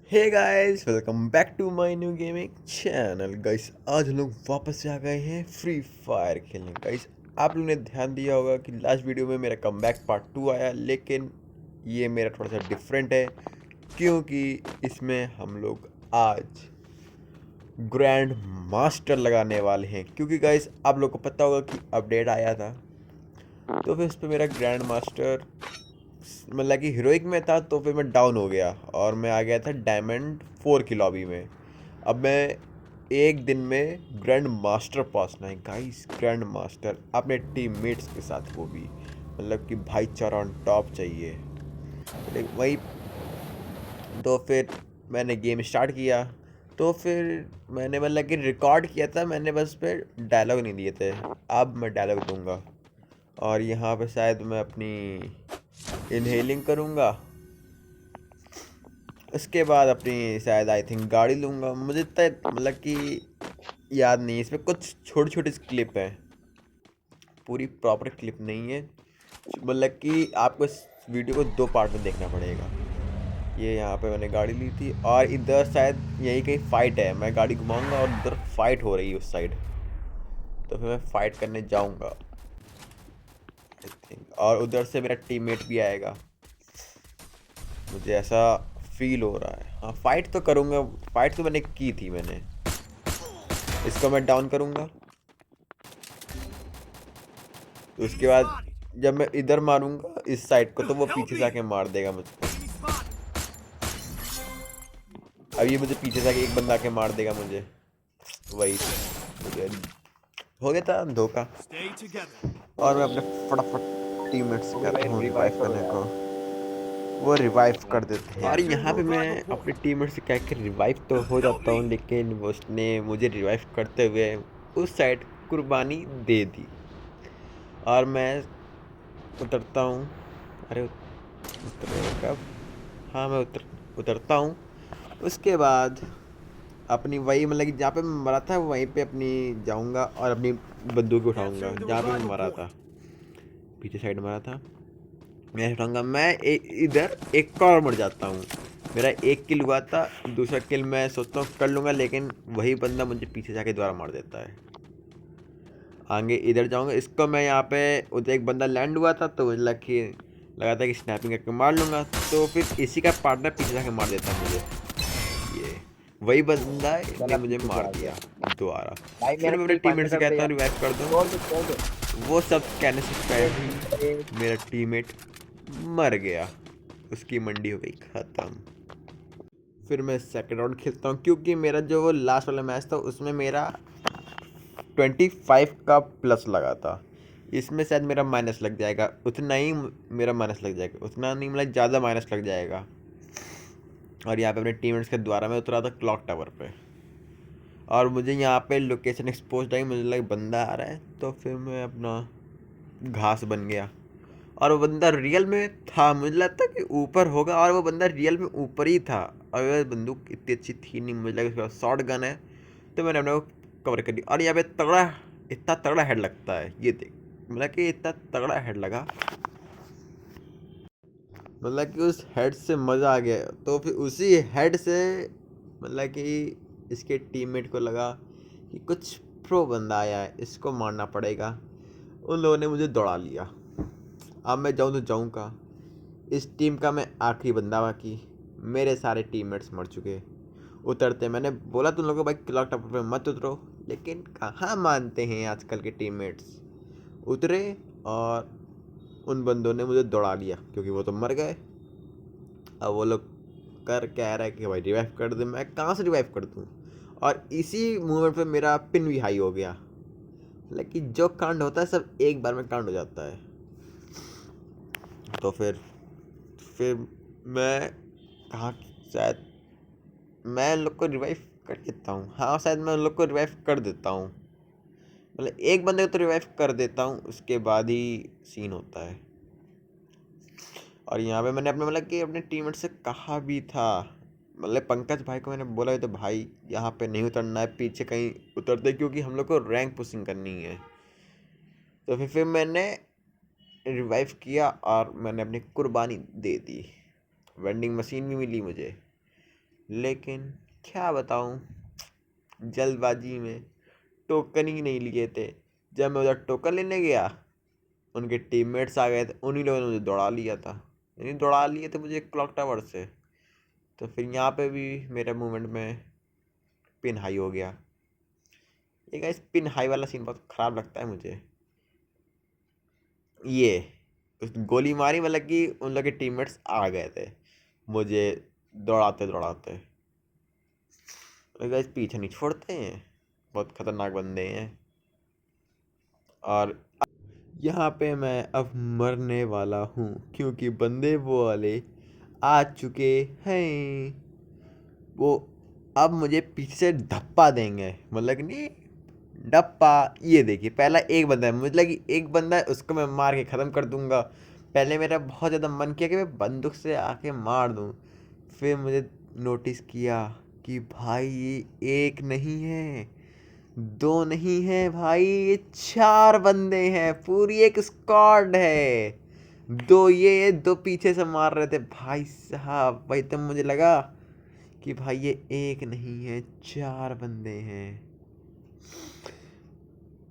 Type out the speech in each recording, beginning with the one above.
Hey guys, welcome back to my new gaming channel. Guys, आज हम लोग वापस से आ गए हैं फ्री फायर खेलने। गाइस, आप लोगों ने ध्यान दिया होगा कि लास्ट वीडियो में मेरा कमबैक पार्ट 2 आया, लेकिन ये मेरा थोड़ा सा डिफरेंट है क्योंकि इसमें हम लोग आज ग्रैंड मास्टर लगाने वाले हैं। क्योंकि गाइस, आप लोग को पता होगा कि अपडेट आया था, तो फिर इस पर मेरा ग्रैंड मास्टर मतलब कि हीरोइक में था, तो फिर मैं डाउन हो गया और मैं आ गया था डायमंड 4 की लॉबी में। अब मैं एक दिन में ग्रैंड मास्टर पहुंचना है गाइस। ग्रैंड मास्टर अपने टीममेट्स के साथ, वो भी मतलब कि भाईचारा ऑन टॉप चाहिए। लेकिन वही, तो फिर मैंने गेम स्टार्ट किया। तो फिर मैंने मतलब कि रिकॉर्ड किया था, मैंने बस पे डायलॉग नहीं दिए थे। अब मैं डायलॉग दूंगा और यहाँ पे शायद मैं अपनी इनहेलिंग करूँगा। उसके बाद अपनी शायद आई थिंक गाड़ी लूँगा। मुझे इतना मतलब कि याद नहीं है, इसमें कुछ छोटी छोटी क्लिप है, पूरी प्रॉपर क्लिप नहीं है। मतलब कि आपको इस वीडियो को 2 पार्ट में देखना पड़ेगा। ये यहाँ पे मैंने गाड़ी ली थी और इधर शायद यही कहीं फाइट है। मैं गाड़ी घुमाऊंगा और उधर फाइट हो रही है उस साइड, तो फिर मैं फाइट करने जाऊंगा आई थिंक। और उधर से मेरा टीममेट भी आएगा, मुझे ऐसा फील हो रहा है। हाँ, फाइट तो करूँगा। फाइट तो मैंने की थी। मैंने इसको मैं डाउन करूँगा, तो उसके बाद जब मैं इधर मारूंगा इस साइड को, तो वो पीछे से आके मार देगा मुझको। अब ये मुझे पीछे से आके एक बंदा आके मार देगा मुझे। वही मुझे हो गया था धोखा। और मैं अपने फटाफट टीममेट से कहता हूँ रिवाइव रिवाइव करो करने को। यार। वो रिवाइव कर देते हैं और यहाँ पे मैं अपने टीममेट से कह के रिवाइव तो हो जाता हूँ, लेकिन वो उसने मुझे रिवाइव करते हुए उस साइड कुर्बानी दे दी। और मैं उतरता हूँ। अरे उतरेगा कब? हाँ, मैं उतरता हूँ। उसके बाद अपनी वही मतलब कि जहाँ पे मैं मरा था वहीं पे अपनी जाऊँगा और अपनी बंदूक उठाऊँगा जहाँ पे मैं मरा था। पीछे साइड मरा था, मैं उठाऊँगा। मैं इधर एक और मर जाता हूँ। मेरा एक किल हुआ था, दूसरा किल मैं सोचता हूँ कर लूँगा, लेकिन वही बंदा मुझे पीछे जाके दोबारा मार देता है। आगे इधर जाऊँगा, इसको मैं यहाँ पे उधर एक बंदा लैंड हुआ था, तो मुझे लगा था कि स्नैपिंग करके मार लूँगा, तो फिर इसी का पार्टनर पीछे जाके मार देता है मुझे। ये वही बंदा चल ने अब मुझे पीछे से मार आ गया। दिया दोबारा। भाई फिर मेरा मैं अपने किल फाइनल टीममेट से कर दे कहता हूँ यार। रिवाइव कर दो। छोड़ दे। वो सब कहने से पहले अरे ही मेरा टीममेट मर गया, उसकी मंडी हो गई ख़त्म। फिर मैं सेकंड राउंड खेलता हूँ, क्योंकि मेरा जो वो लास्ट वाला मैच था उसमें मेरा 25 का प्लस लगा था। इसमें शायद मेरा माइनस लग जाएगा, उतना ही मेरा माइनस लग जाएगा, उतना नहीं मतलब ज़्यादा माइनस लग जाएगा। और यहाँ पे अपने टीममेट्स के द्वारा मैं उतरा था क्लॉक टावर पे, और मुझे यहाँ पे लोकेशन एक्सपोज आई, मुझे लगा बंदा आ रहा है, तो फिर मैं अपना घास बन गया। और वो बंदा रियल में था, मुझे लगता कि ऊपर होगा, और वो बंदा रियल में ऊपर ही था। और वह बंदूक इतनी अच्छी थी नहीं, मुझे लगा उसके पास शॉर्ट गन है, तो मैंने अपने को कवर कर दिया। और यहाँ पे तगड़ा, इतना तगड़ा हेड लगता है, ये देख, मतलब कि इतना तगड़ा हेड लगा, मतलब कि उस हेड से मज़ा आ गया। तो फिर उसी हेड से मतलब कि इसके टीममेट को लगा कि कुछ प्रो बंदा आया है, इसको मारना पड़ेगा। उन लोगों ने मुझे दौड़ा लिया। अब मैं जाऊँ तो जाऊँ कहाँ? इस टीम का मैं आखिरी बंदा, बाकी मेरे सारे टीममेट्स मर चुके। उतरते मैंने बोला तुम लोगों को भाई क्लॉक टावर पे मत उतरो, लेकिन कहाँ मानते हैं आजकल के टीममेट्स। उतरे और उन बंदों ने मुझे दौड़ा लिया, क्योंकि वो तो मर गए। अब वो लोग कर कह रहा है कि भाई रिवाइव कर दे, मैं कहाँ से रिवाइव कर दूँ? और इसी मूवमेंट पे मेरा पिन भी हाई हो गया। लेकिन जो कांड होता है सब एक बार में कांड हो जाता है। तो फिर मैं कहाँ, शायद मैं उन लोग को रिवाइव कर देता हूँ। हाँ, शायद मैं उन लोग को रिवाइव कर देता हूँ, मतलब एक बंदे को तो रिवाइव कर देता हूँ, उसके बाद ही सीन होता है। और यहाँ पे मैंने अपने मतलब कि अपने टीममेट से कहा भी था, मतलब पंकज भाई को मैंने बोला भी तो भाई यहाँ पे नहीं उतरना है, पीछे कहीं उतरते, क्योंकि हम लोग को रैंक पुशिंग करनी है। तो फिर मैंने रिवाइव किया और मैंने अपनी कुर्बानी दे दी। वेंडिंग मशीन भी मिली मुझे, लेकिन क्या बताऊं, जल्दबाजी में टोकन ही नहीं लिए थे। जब मैं उधर टोकन लेने गया, उनके टीममेट्स आ गए थे, उन्हीं लोगों ने मुझे दौड़ा लिया था। यानी दौड़ा लिए थे मुझे क्लॉक टावर से। तो फिर यहाँ पे भी मेरे मूवमेंट में पिन हाई हो गया। ये गाइस पिन हाई वाला सीन बहुत ख़राब लगता है मुझे। ये उस गोली मारी, मतलब कि उन लोग के टीममेट्स आ गए थे मुझे दौड़ाते दौड़ाते। गाइस पीछे नहीं छोड़ते हैं, बहुत खतरनाक बंदे हैं। और यहाँ पे मैं अब मरने वाला हूँ क्योंकि बंदे वो वाले आ चुके हैं। वो अब मुझे पीछे से धप्पा देंगे, मतलब कि नहीं डप्पा। ये देखिए पहला एक बंदा है, मुझे लगी एक बंदा है, उसको मैं मार के ख़त्म कर दूंगा। पहले मेरा बहुत ज़्यादा मन किया कि मैं बंदूक से आके मार दूं। फिर मुझे नोटिस किया कि भाई ये एक नहीं है, दो नहीं है भाई, ये चार बंदे हैं, पूरी एक स्क्वाड है। दो ये दो पीछे से मार रहे थे भाई साहब। भाई तब मुझे लगा कि भाई ये एक नहीं है, चार बंदे हैं।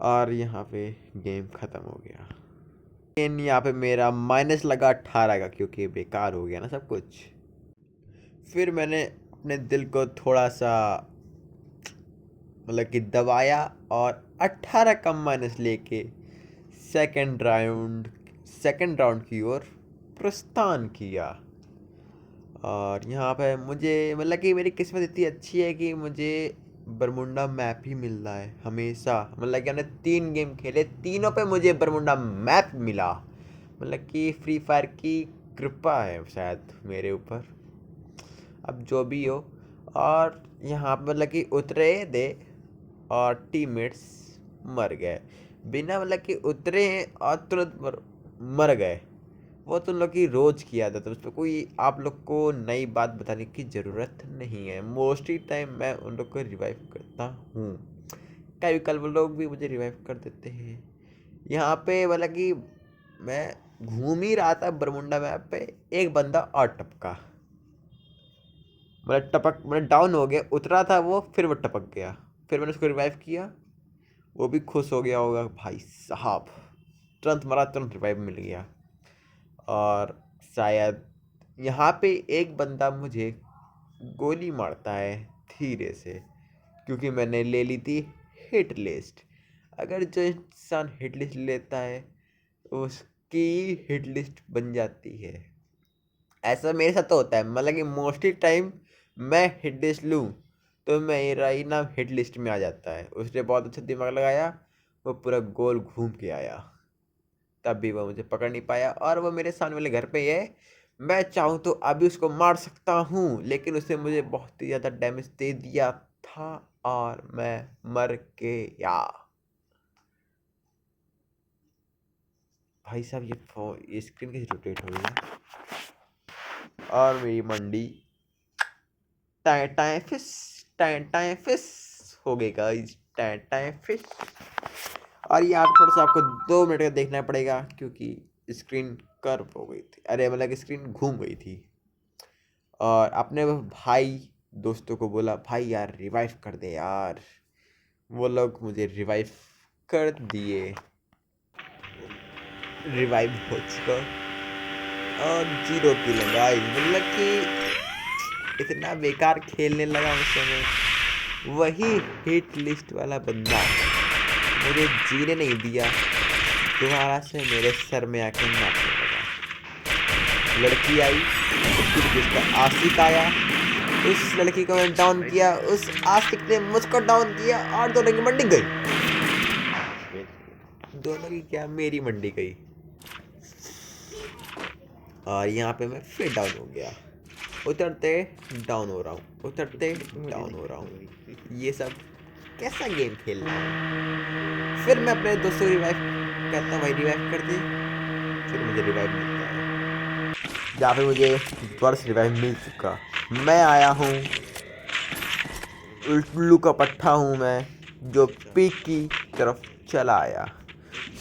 और यहाँ पे गेम ख़त्म हो गया। लेकिन यहाँ पे मेरा माइनस लगा 18 का, क्योंकि बेकार हो गया ना सब कुछ। फिर मैंने अपने दिल को थोड़ा सा मतलब कि दबाया और 18 का माइनस लेके सेकंड राउंड की ओर प्रस्थान किया। और यहाँ पे मुझे मतलब कि मेरी किस्मत इतनी अच्छी है कि मुझे बरमुंडा मैप ही मिल रहा है हमेशा। मतलब कि हमने 3 गेम खेले, तीनों पे मुझे बरमुंडा मैप मिला। मतलब कि फ्री फायर की कृपा है शायद मेरे ऊपर, अब जो भी हो। और यहाँ पे मतलब कि उतरे थे और टीममेट्स मर गए, बिना मतलब कि उतरे हैं और तुरंत मर गए। वो तो उन लोग की रोज की आदत है, उस पर कोई आप लोग को नई बात बताने की ज़रूरत नहीं है। मोस्टली टाइम मैं उन लोग को रिवाइव करता हूँ, कभी कल वो लोग भी मुझे रिवाइव कर देते हैं। यहाँ पे मतलब कि मैं घूम ही रहा था बरमुंडा मैप पे, एक बंदा और टपका, मतलब टपक मतलब डाउन हो गया, उतरा था वो, फिर वो टपक गया। फिर मैंने उसको रिवाइव किया, वो भी खुश हो गया होगा भाई साहब, तुरंत मरा, तुरंत रिवाइव मिल गया। और शायद यहाँ पे एक बंदा मुझे गोली मारता है धीरे से, क्योंकि मैंने ले ली थी हिट लिस्ट। अगर जो इंसान हिट लिस्ट लेता है उसकी हिट लिस्ट बन जाती है। ऐसा मेरे साथ तो होता है, मतलब कि मोस्टली टाइम मैं हिट लिस्ट लूँ तो मेरा ही नाम हिट लिस्ट में आ जाता है। उसने बहुत अच्छा दिमाग लगाया, वो पूरा गोल घूम के आया, तब भी वो मुझे पकड़ नहीं पाया। और वो मेरे सामने वाले घर पे ही है, मैं चाहूँ तो अभी उसको मार सकता हूँ, लेकिन उसने मुझे बहुत ही ज़्यादा डैमेज दे दिया था और मैं मर गया। भाई साहब ये स्क्रीन कैसे रोटेट हो रही है। और मेरी मंडी tie tie fish tie fish हो गई गाइस, टाइ फिश। और ये आप थोड़ा सा आपको 2 मिनट का देखना पड़ेगा, क्योंकि स्क्रीन कर्व हो गई थी, अरे मतलब कि स्क्रीन घूम गई थी। और अपने भाई दोस्तों को बोला भाई यार रिवाइव कर दे यार, वो लोग मुझे रिवाइव कर दिए, रिवाइव हो चुका। और 0 किल गाइस, मतलब कि इतना बेकार खेलने लगा उस समय। वही हिट लिस्ट वाला बंदा मुझे जीने नहीं दिया, दोबारा से मेरे सर में आके मारने लगा। लड़की आई, फिर उसका आशिक आया, उस लड़की को मैंने डाउन किया, उस आशिक ने मुझको डाउन किया और दोनों की मंडी गई। दोनों की क्या, मेरी मंडी गई। और यहाँ पे मैं फिर डाउन हो गया, उतरते डाउन हो रहा हूँ, उतरते डाउन हो रहा हूँ। ये सब कैसा गेम खेल रहा हूँ। फिर मैं अपने दोस्तों को रिवाइव कहता हूँ भाई रिवाइव कर दे, फिर मुझे रिवाइव मिलता है। जहाँ पे मुझे वर्ष रिवाइव मिल चुका, मैं आया हूँ, उल्लू का पट्टा हूँ मैं, जो पीक की तरफ चला आया।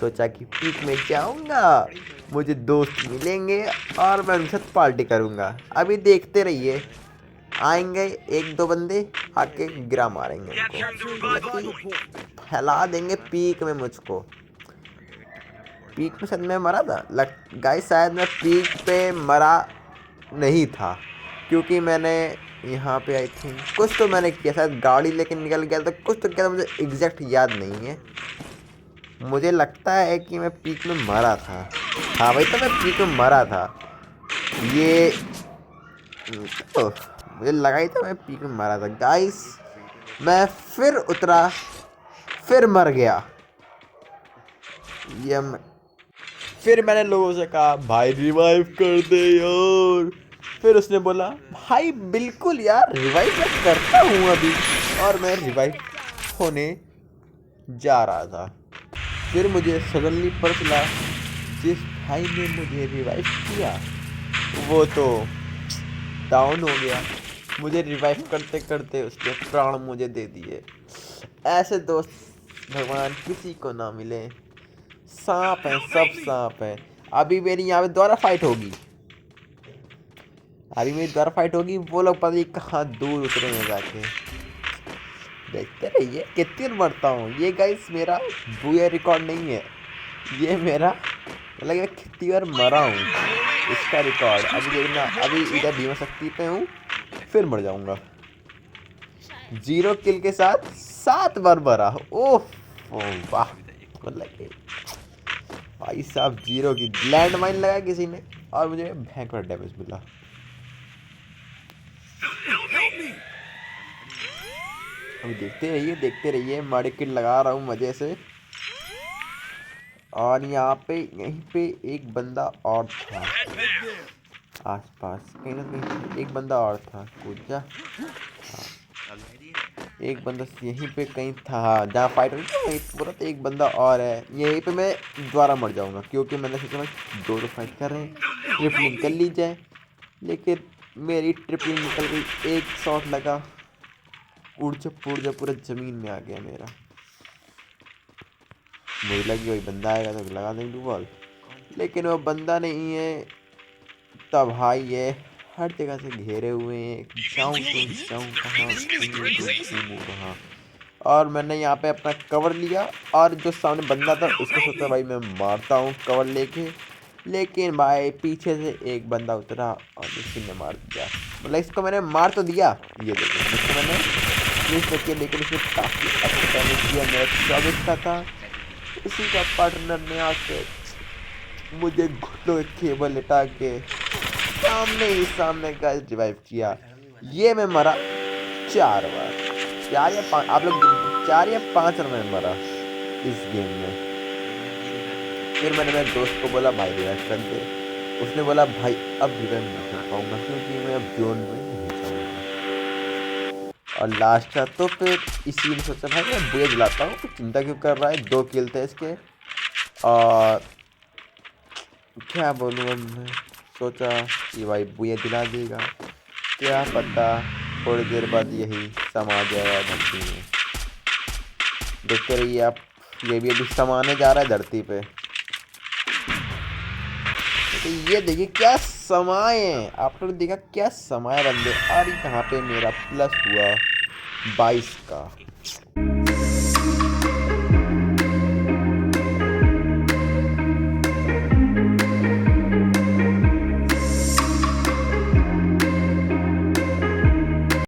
सोचा कि पीक में जाऊँगा, मुझे दोस्त मिलेंगे और मैं उनके साथ पार्टी करूँगा। अभी देखते रहिए आएंगे एक दो बंदे, आके गिरा मारेंगे उनको, मतलब कि फैला देंगे पीक में मुझको। पीक पे शायद मैं मरा था, गाइस शायद मैं पीक पे मरा नहीं था, क्योंकि मैंने यहाँ पे आई थिंक कुछ तो मैंने किया, शायद गाड़ी लेके निकल गया था, कुछ तो किया था, मुझे एग्जैक्ट याद नहीं है। मुझे लगता है कि मैं पीक में मरा था। हाँ भाई, तो मैं पीक में मरा था। ये तो मुझे लगा ही था मैं पीक में मरा था गाइस। मैं फिर उतरा, फिर मर गया। ये फिर मैंने लोगों से कहा भाई रिवाइव कर दे यार। फिर उसने बोला भाई बिल्कुल यार, रिवाइव मैं करता हूँ अभी। और मैं रिवाइव होने जा रहा था। फिर मुझे सडनली पता चला जिस भाई ने मुझे रिवाइव किया वो तो डाउन हो गया। मुझे रिवाइव करते करते उसके प्राण मुझे दे दिए। ऐसे दोस्त भगवान किसी को ना मिले। सांप है, सब सांप है। अभी मेरी यहाँ पे दोबारा फाइट होगी, अभी मेरी दोबारा फाइट होगी। वो लोग पता नहीं कहाँ दूर उतरे हैं जाके। देखते रहिए कितनी बार मरता हूँ। ये गाइस मेरा बुया रिकॉर्ड नहीं है, ये मेरा मतलब मैं कितनी बार मरा हूँ इसका रिकॉर्ड। अभी देखना, अभी इधर भीमा शक्ति पे हूँ, फिर मर जाऊंगा। 0 किल के साथ 7 बार मरा। ओह वाह, मतलब कि भाई साहब 0 की लैंड माइन लगाया किसी ने और मुझे भयंकर डैमेज मिला। अभी देखते रहिए मारी किट लगा रहा हूँ मजे से। और यहाँ पे यहीं पे एक बंदा और था, आसपास कहीं ना कहीं एक बंदा और था। कूद जा। हाँ, एक बंदा यहीं पे कहीं था जहाँ फाइट हुई थी, वहीं पूरा तो एक बंदा और है। यहीं पे मैं दोबारा मर जाऊंगा, क्योंकि मैंने सोचा दो फाइट कर रहे हैं, ट्रिपलिंग कर ली जाए। लेकिन मेरी ट्रिपलिंग निकल गई, एक शॉट लगा, उड़ जा पूरा जमीन में आ गया मेरा। मुझे लगी वही बंदा आएगा तो लगा देंगे बॉल, लेकिन वो बंदा नहीं है। तब भाई ये हर जगह से घेरे हुए हैं, जाऊँ कहाँ। और मैंने यहाँ पे अपना कवर लिया और जो सामने बंदा था उसको सोचा भाई मैं मारता हूँ कवर लेके। लेकिन भाई पीछे से एक बंदा उतरा और इसने मार दिया। मतलब इसको मैंने मार तो दिया, ये देखो इसको मैंने फिनिश किया, लेकिन इसने काफ़ी अच्छा डैमेज किया। मेरा 24 का था, इसी का पार्टनर ने आके मुझे घुटनों के केबल लिटा के सामने का रिवाइव किया। ये मैं मरा 4 बार, 4 या 5, आप लोग 4 या 5 बार मैं मरा इस गेम में। फिर मैंने मेरे दोस्त को बोला भाई रिवाइव कर दे। उसने बोला भाई अब रिवाइव नहीं कर पाऊंगा, क्योंकि मैं अब जोन में नहीं जाऊंगा। और लास्ट था तो फिर इसी ने सोचा भाई मैं बुया दिलाता हूँ, तो चिंता क्यों कर रहा है। 2 किल थे इसके। और क्या बोलूँ अब मैं, सोचा कि भाई बुया दिला देगा, क्या पता थोड़ी देर बाद यही समा जाएगा धरती में। देखते रहिए आप, ये भी अभी समाने जा रहा है धरती पे। तो ये देखिए क्या समाए, आप लोग देखा क्या समाया बंदे। और यहाँ पे मेरा प्लस हुआ 22 का।